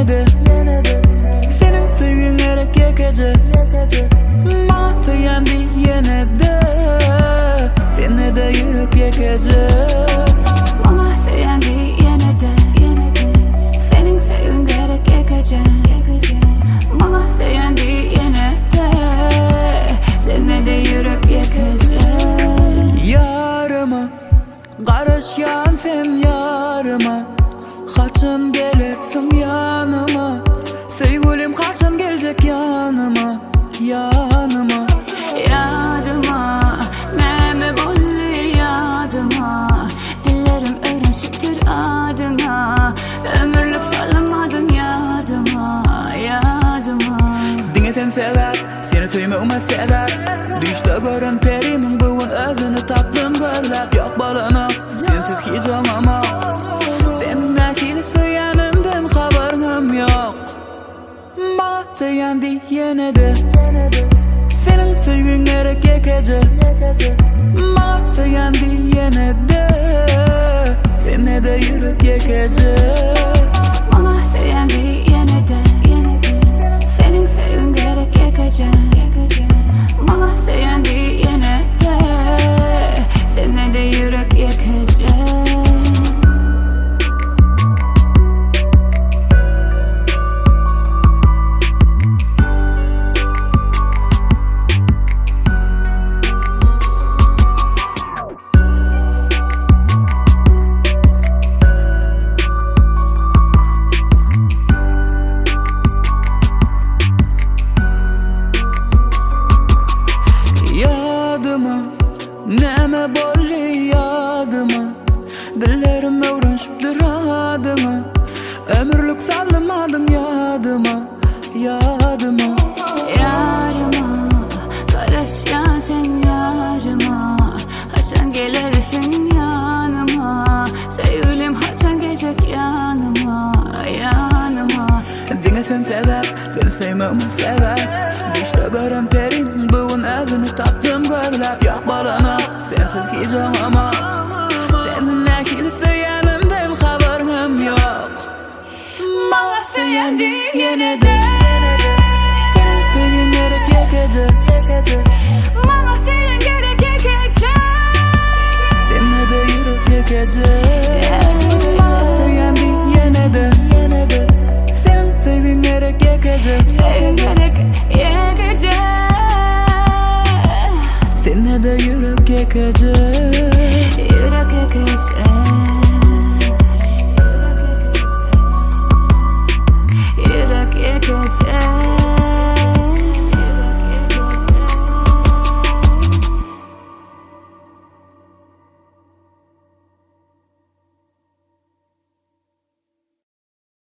yine de senin sevgin gerek yekeje. Bana sevendi yine de seni de yürek yekeje. Bana sevendi yine de senin sevgin gerek yekeje. Bana sevendi yine de seni de yürek yekeje. Yarıma karışyan sen yarıma, kaçın gelirsin yanıma. Sevgilim kaçın gelecek yanıma, yanıma. Yadıma neme bolli yadıma, dillerim öğrenşiptir adına. Ömürlük sallamadın yadıma, yadıma. Dine sen sever, seni sevmeme sever. Düşte gören perimin bugün özünü tattım gözlep. Yok balana, sensiz hiç olmama. Senin akilisi yanımdan haberim yok. Bana sevendi yine de senin sevgin gerek yekeje. Bana sevendi yine de seni de yürek yekeje. Bana sevendi yine de senin sevgin gerek yekeje. Bana sevendi yine de seni de yürek yekeje. Yadıma neme bolli yadıma, dillerim öğrenşiptir adıma. Ömürlük sallamadın yadıma, yadıma. Yarıma karışan sen yarıma, haçan gelirsin yanıma. Sevgilim haçan gelecek yanıma, yanıma. Dine sen sever, seni sevmemi sever. Düşte gören perim bugün özünü tattım gözlep. Yok balana, sensiz hiç olmama. Senin akilisi yanımdan haberim yok. Bana sevendi yine de senin sevgin gerek yekeje. Bana senin gerek yekeje. Seni de yürek yekeje. Bana sevendi yine de senin sevgin gerek yekeje. Sevgin gerek yekeje. Seni de yürek yekeje. Yürek yekeje.